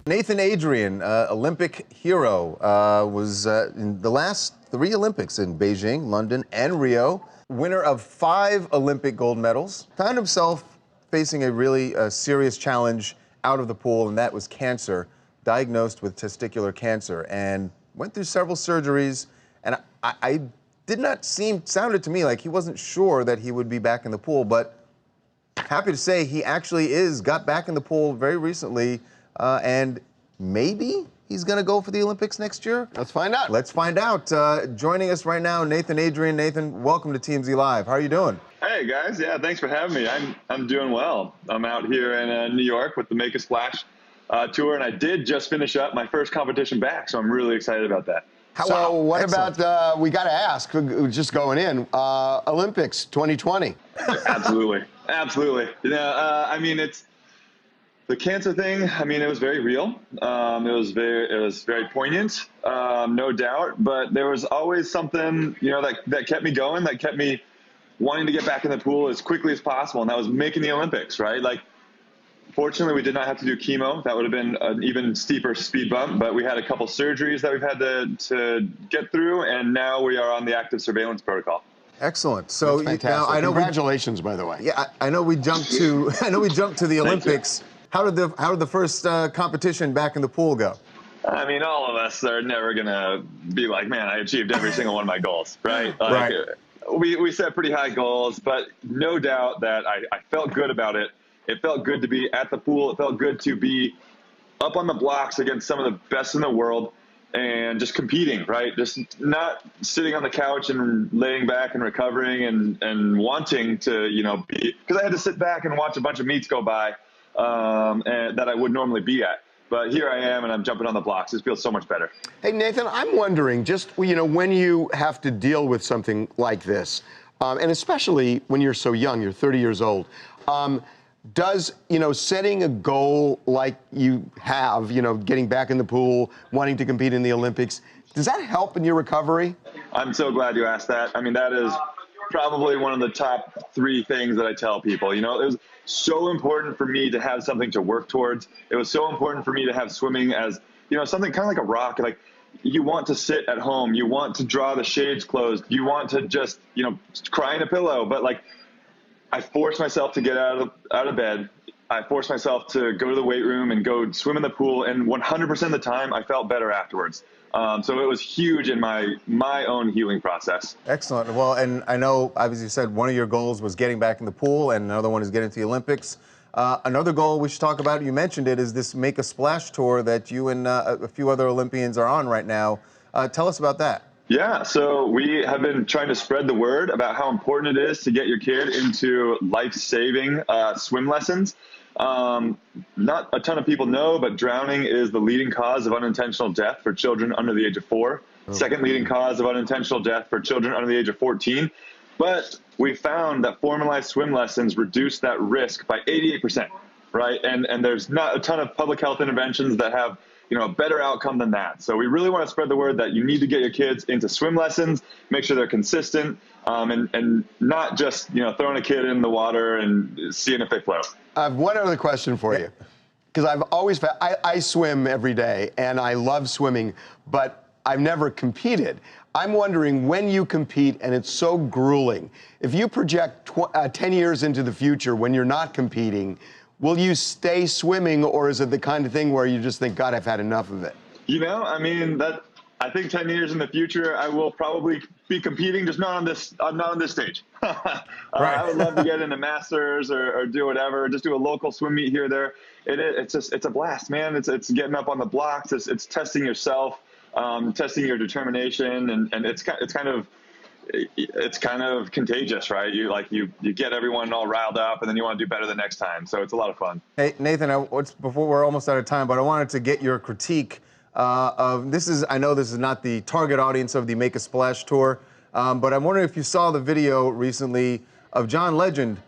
Nathan Adrian, Olympic hero, was in the last 3 Olympics in Beijing, London, and Rio. Winner of 5 Olympic gold medals. Found himself facing a really serious challenge out of the pool, and that was cancer. Diagnosed with testicular cancer, and went through several surgeries. And I did not sounded to me like he wasn't sure that he would be back in the pool, but happy to say he actually got back in the pool very recently. And maybe he's going to go for the Olympics next year? Let's find out. Let's find out. Joining us right now, Nathan Adrian. Nathan, welcome to TMZ Live. How are you doing? Hey, guys. Yeah, thanks for having me. I'm doing well. I'm out here in New York with the Make a Splash tour, and I did just finish up my first competition back, so I'm really excited about that. So what about, we got to ask, just going in, Olympics 2020? Absolutely. Absolutely. I mean, it's the cancer thing. I mean, it was very real. It was very poignant, no doubt. But there was always something, that kept me going, that kept me wanting to get back in the pool as quickly as possible, and that was making the Olympics, right? Like, fortunately, we did not have to do chemo. That would have been an even steeper speed bump, but we had a couple surgeries that we've had to get through, and now we are on the active surveillance protocol. Excellent. So now I know. Congratulations, by the way. Yeah, I know we jumped to the Olympics. How did the first competition back in the pool go? I mean, all of us are never gonna be like, man, I achieved every single one of my goals, right? Like, right. We set pretty high goals, but no doubt that I felt good about it. It felt good to be at the pool. It felt good to be up on the blocks against some of the best in the world and just competing, right? Just not sitting on the couch and laying back and recovering and wanting to, be, because I had to sit back and watch a bunch of meets go by and that I would normally be at. But here I am, and I'm jumping on the blocks. It feels so much better. Hey, Nathan, I'm wondering, just, when you have to deal with something like this, and especially when you're so young, you're 30 years old, does, setting a goal like you have, getting back in the pool, wanting to compete in the Olympics, does that help in your recovery? I'm so glad you asked that. I mean, that is probably one of the top 3 things that I tell people. It was so important for me to have something to work towards. It was so important for me to have swimming as, something kind of like a rock. Like, you want to sit at home. You want to draw the shades closed. You want to just, cry in a pillow. But, like, I forced myself to get out of bed. I forced myself to go to the weight room and go swim in the pool. And 100% of the time, I felt better afterwards. So it was huge in my own healing process. Excellent. Well, and I know, as you said, one of your goals was getting back in the pool, and another one is getting to the Olympics. Another goal we should talk about, you mentioned it, is this Make a Splash tour that you and a few other Olympians are on right now. Tell us about that. Yeah, so we have been trying to spread the word about how important it is to get your kid into life-saving swim lessons. Not a ton of people know, but drowning is the leading cause of unintentional death for children under the age of 4. Second leading cause of unintentional death for children under the age of 14. But we found that formalized swim lessons reduce that risk by 88%, right? And there's not a ton of public health interventions that have a better outcome than that. So we really want to spread the word that you need to get your kids into swim lessons, make sure they're consistent, and not just, throwing a kid in the water and seeing if they float. I have one other question for you, because I've always found, I swim every day, and I love swimming, but I've never competed. I'm wondering, when you compete and it's so grueling, if you project 10 years into the future when you're not competing, will you stay swimming, or is it the kind of thing where you just think, God, I've had enough of it? I mean, I think 10 years in the future, I will probably be competing, just not on this stage. Right. I would love to get into Masters or do whatever, just do a local swim meet here or there. It's a blast, man. It's getting up on the blocks. It's testing yourself, testing your determination, and it's kind of contagious, right? You get everyone all riled up, and then you want to do better the next time. So it's a lot of fun. Hey, Nathan, before we're almost out of time, but I wanted to get your critique of this. I know this is not the target audience of the Make a Splash tour, but I'm wondering if you saw the video recently of John Legend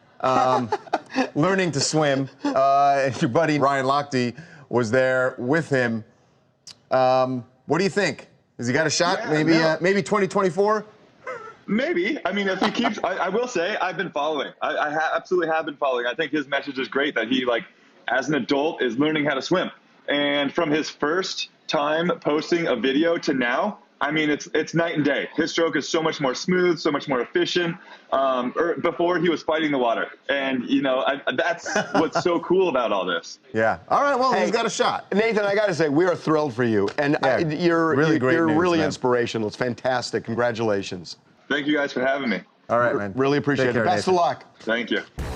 learning to swim. And your buddy Ryan Lochte was there with him. What do you think? Has he got a shot? Yeah, maybe 2024. Maybe. I mean, if he keeps, I will say, I've been following. I absolutely have been following. I think his message is great, that he, as an adult, is learning how to swim. And from his first time posting a video to now, I mean, it's night and day. His stroke is so much more smooth, so much more efficient. Before he was fighting the water, and that's what's so cool about all this. Yeah. All right. Well, Hey, he's got a shot. Nathan, I got to say, we are thrilled for you, and you're really great You're news, really man. inspirational. It's fantastic. Congratulations. Thank you guys for having me. All right, man. Really appreciate Take it. care, Best Nathan. of luck. Thank you.